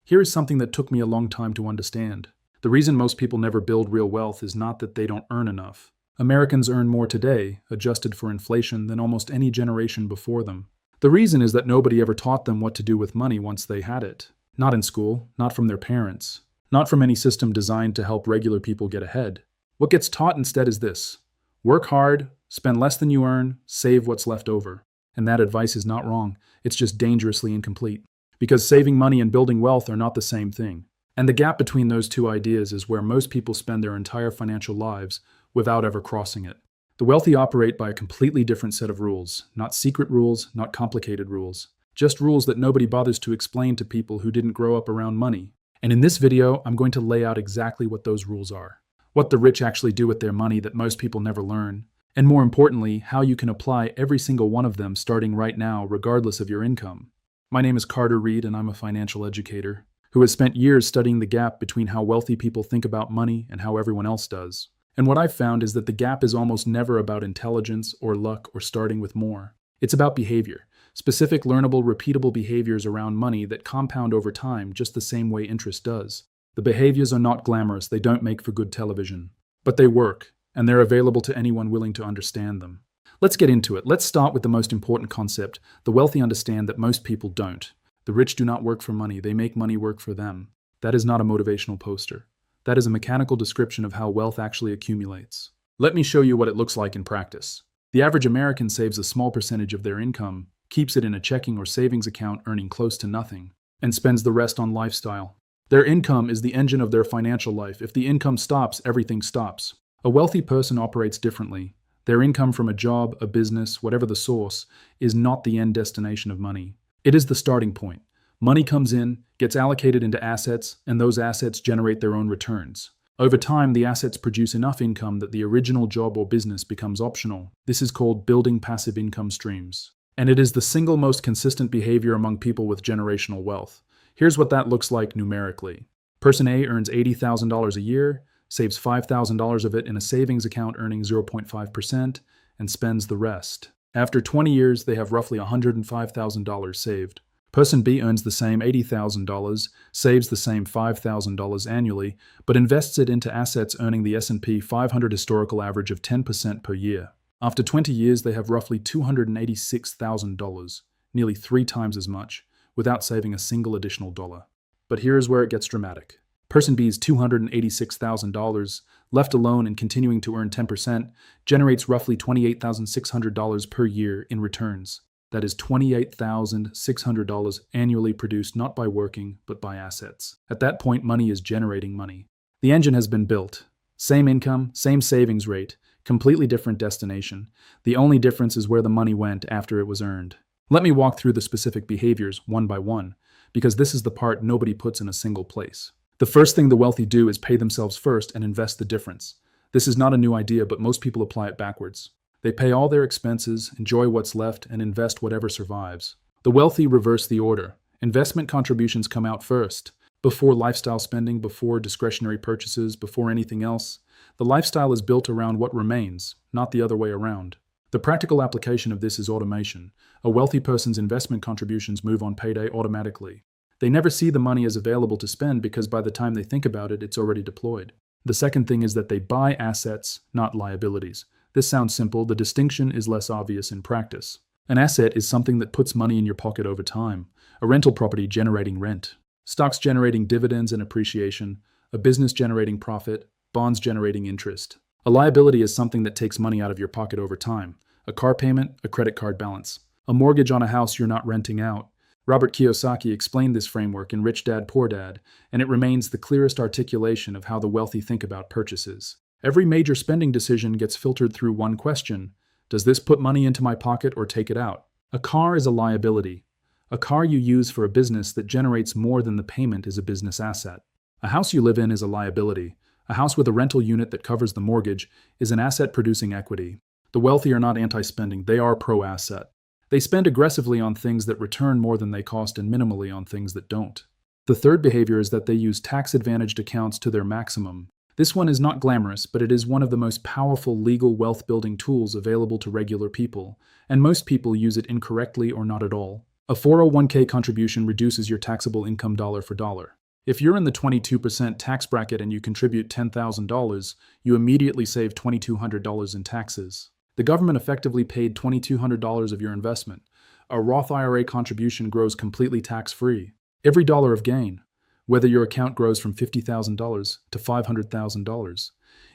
Here is something that took me a long time to understand. The reason most people never build real wealth is not that they don't earn enough. Americans earn more today, adjusted for inflation, than almost any generation before them. The reason is that nobody ever taught them what to do with money once they had it. Not in school, not from their parents, not from any system designed to help regular people get ahead. What gets taught instead is this: work hard, spend less than you earn, save what's left over. And that advice is not wrong, it's just dangerously incomplete. Because saving money and building wealth are not the same thing. And the gap between those two ideas is where most people spend their entire financial lives without ever crossing it. The wealthy operate by a completely different set of rules, not secret rules, not complicated rules, just rules that nobody bothers to explain to people who didn't grow up around money. And in this video, I'm going to lay out exactly what those rules are, what the rich actually do with their money that most people never learn, and more importantly, how you can apply every single one of them starting right now, regardless of your income. My name is Reid, and I'm a financial educator who has spent years studying the gap between how wealthy people think about money and how everyone else does. And what I've found is that the gap is almost never about intelligence or luck or starting with more. It's about behavior, specific, learnable, repeatable behaviors around money that compound over time just the same way interest does. The behaviors are not glamorous, they don't make for good television, but they work, and they're available to anyone willing to understand them. Let's get into it. Let's start with the most important concept. The wealthy understand that most people don't. The rich do not work for money, they make money work for them. That is not a motivational poster. That is a mechanical description of how wealth actually accumulates. Let me show you what it looks like in practice. The average American saves a small percentage of their income, keeps it in a checking or savings account earning close to nothing, and spends the rest on lifestyle. Their income is the engine of their financial life. If the income stops, everything stops. A wealthy person operates differently. Their income from a job, a business, whatever the source, is not the end destination of money. It is the starting point. Money comes in, gets allocated into assets, and those assets generate their own returns. Over time, the assets produce enough income that the original job or business becomes optional. This is called building passive income streams. And it is the single most consistent behavior among people with generational wealth. Here's what that looks like numerically. Person A earns $80,000 a year, saves $5,000 of it in a savings account earning 0.5%, and spends the rest. After 20 years, they have roughly $105,000 saved. Person B earns the same $80,000, saves the same $5,000 annually, but invests it into assets earning the S&P 500 historical average of 10% per year. After 20 years, they have roughly $286,000, nearly 3 times as much, without saving a single additional dollar. But here is where it gets dramatic. Person B's $286,000, left alone and continuing to earn 10%, generates roughly $28,600 per year in returns. That is $28,600 annually produced not by working, but by assets. At that point, money is generating money. The engine has been built. Same income, same savings rate, completely different destination. The only difference is where the money went after it was earned. Let me walk through the specific behaviors one by one, because this is the part nobody puts in a single place. The first thing the wealthy do is pay themselves first and invest the difference. This is not a new idea, but most people apply it backwards. They pay all their expenses, enjoy what's left, and invest whatever survives. The wealthy reverse the order. Investment contributions come out first, before lifestyle spending, before discretionary purchases, before anything else. The lifestyle is built around what remains, not the other way around. The practical application of this is automation. A wealthy person's investment contributions move on payday automatically. They never see the money as available to spend because by the time they think about it, it's already deployed. The second thing is that they buy assets, not liabilities. This sounds simple, the distinction is less obvious in practice. An asset is something that puts money in your pocket over time. A rental property generating rent. Stocks generating dividends and appreciation. A business generating profit. Bonds generating interest. A liability is something that takes money out of your pocket over time. A car payment, a credit card balance. A mortgage on a house you're not renting out. Robert Kiyosaki explained this framework in Rich Dad, Poor Dad, and it remains the clearest articulation of how the wealthy think about purchases. Every major spending decision gets filtered through one question. Does this put money into my pocket or take it out? A car is a liability. A car you use for a business that generates more than the payment is a business asset. A house you live in is a liability. A house with a rental unit that covers the mortgage is an asset producing equity. The wealthy are not anti-spending, they are pro-asset. They spend aggressively on things that return more than they cost and minimally on things that don't. The third behavior is that they use tax-advantaged accounts to their maximum. This one is not glamorous, but it is one of the most powerful legal wealth-building tools available to regular people, and most people use it incorrectly or not at all. A 401k contribution reduces your taxable income dollar for dollar. If you're in the 22% tax bracket and you contribute $10,000, you immediately save $2,200 in taxes. The government effectively paid $2,200 of your investment. A Roth IRA contribution grows completely tax-free. Every dollar of gain, whether your account grows from $50,000 to $500,000,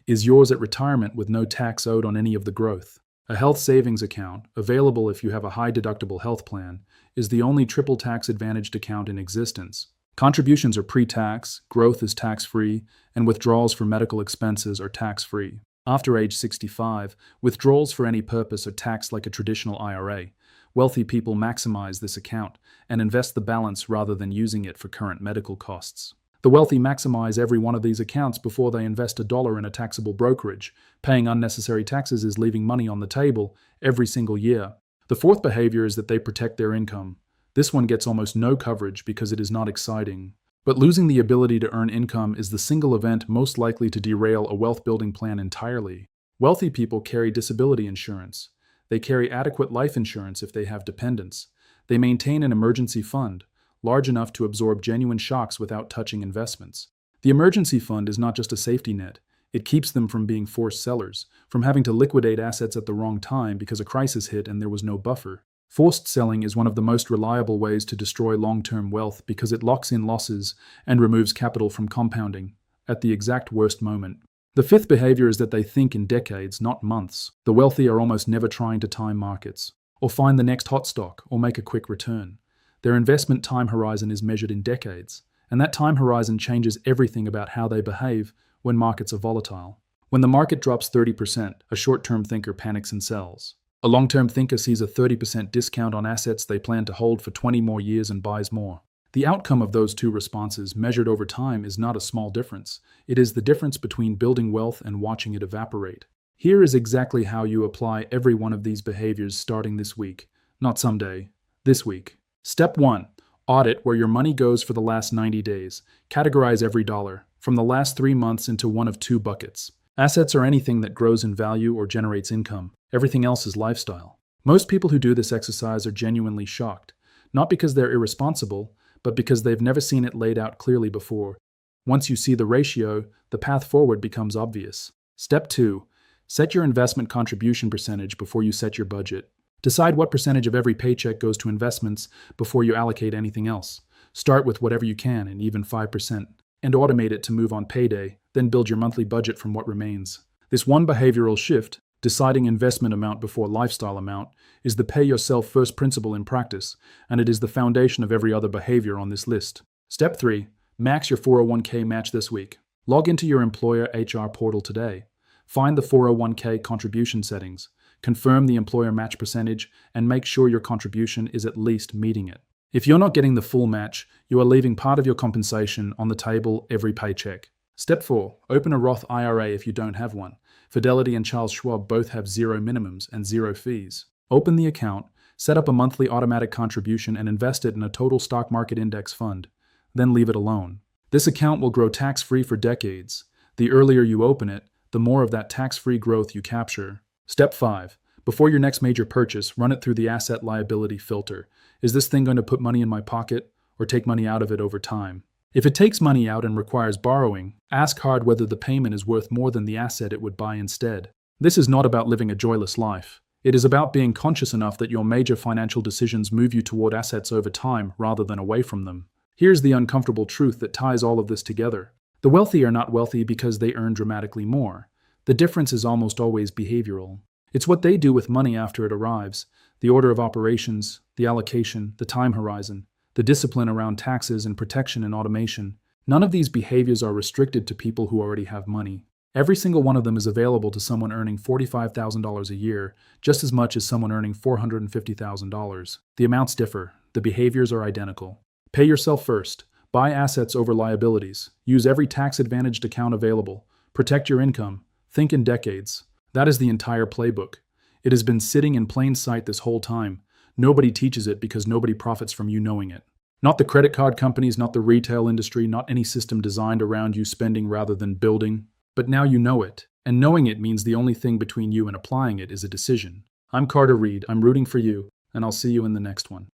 is yours at retirement with no tax owed on any of the growth. A health savings account, available if you have a high-deductible health plan, is the only triple tax-advantaged account in existence. Contributions are pre-tax, growth is tax-free, and withdrawals for medical expenses are tax-free. After age 65, withdrawals for any purpose are taxed like a traditional IRA. Wealthy people maximize this account and invest the balance rather than using it for current medical costs. The wealthy maximize every one of these accounts before they invest a dollar in a taxable brokerage. Paying unnecessary taxes is leaving money on the table every single year. The fourth behavior is that they protect their income. This one gets almost no coverage because it is not exciting. But losing the ability to earn income is the single event most likely to derail a wealth-building plan entirely. Wealthy people carry disability insurance. They carry adequate life insurance if they have dependents. They maintain an emergency fund, large enough to absorb genuine shocks without touching investments. The emergency fund is not just a safety net. It keeps them from being forced sellers, from having to liquidate assets at the wrong time because a crisis hit and there was no buffer. Forced selling is one of the most reliable ways to destroy long-term wealth because it locks in losses and removes capital from compounding at the exact worst moment. The fifth behavior is that they think in decades, not months. The wealthy are almost never trying to time markets, or find the next hot stock, or make a quick return. Their investment time horizon is measured in decades, and that time horizon changes everything about how they behave when markets are volatile. When the market drops 30%, a short-term thinker panics and sells. A long-term thinker sees a 30% discount on assets they plan to hold for 20 more years and buys more. The outcome of those two responses, measured over time, is not a small difference. It is the difference between building wealth and watching it evaporate. Here is exactly how you apply every one of these behaviors starting this week. Not someday. This week. Step 1. Audit where your money goes for the last 90 days. Categorize every dollar, from the last 3 months, into one of two buckets. Assets are anything that grows in value or generates income. Everything else is lifestyle. Most people who do this exercise are genuinely shocked, not because they're irresponsible, but because they've never seen it laid out clearly before. Once you see the ratio, the path forward becomes obvious. Step 2. Set your investment contribution percentage before you set your budget. Decide what percentage of every paycheck goes to investments before you allocate anything else. Start with whatever you can, and even 5%, and automate it to move on payday, then build your monthly budget from what remains. This one behavioral shift, deciding investment amount before lifestyle amount, is the pay yourself first principle in practice, and it is the foundation of every other behavior on this list. Step 3. Max your 401k match this week. Log into your employer HR portal today. Find the 401k contribution settings, confirm the employer match percentage, and make sure your contribution is at least meeting it. If you're not getting the full match, you are leaving part of your compensation on the table every paycheck. Step 4. Open a Roth IRA if you don't have one. Fidelity and Charles Schwab both have zero minimums and zero fees. Open the account, set up a monthly automatic contribution, and invest it in a total stock market index fund. Then leave it alone. This account will grow tax-free for decades. The earlier you open it, the more of that tax-free growth you capture. Step 5. Before your next major purchase, run it through the asset liability filter. Is this thing going to put money in my pocket or take money out of it over time? If it takes money out and requires borrowing, ask hard whether the payment is worth more than the asset it would buy instead. This is not about living a joyless life. It is about being conscious enough that your major financial decisions move you toward assets over time rather than away from them. Here's the uncomfortable truth that ties all of this together. The wealthy are not wealthy because they earn dramatically more. The difference is almost always behavioral. It's what they do with money after it arrives, the order of operations, the allocation, the time horizon, the discipline around taxes and protection and automation. None of these behaviors are restricted to people who already have money. Every single one of them is available to someone earning $45,000 a year, just as much as someone earning $450,000. The amounts differ. The behaviors are identical. Pay yourself first. Buy assets over liabilities. Use every tax-advantaged account available. Protect your income. Think in decades. That is the entire playbook. It has been sitting in plain sight this whole time. Nobody teaches it because nobody profits from you knowing it. Not the credit card companies, not the retail industry, not any system designed around you spending rather than building. But now you know it, and knowing it means the only thing between you and applying it is a decision. I'm Reid, I'm rooting for you, and I'll see you in the next one.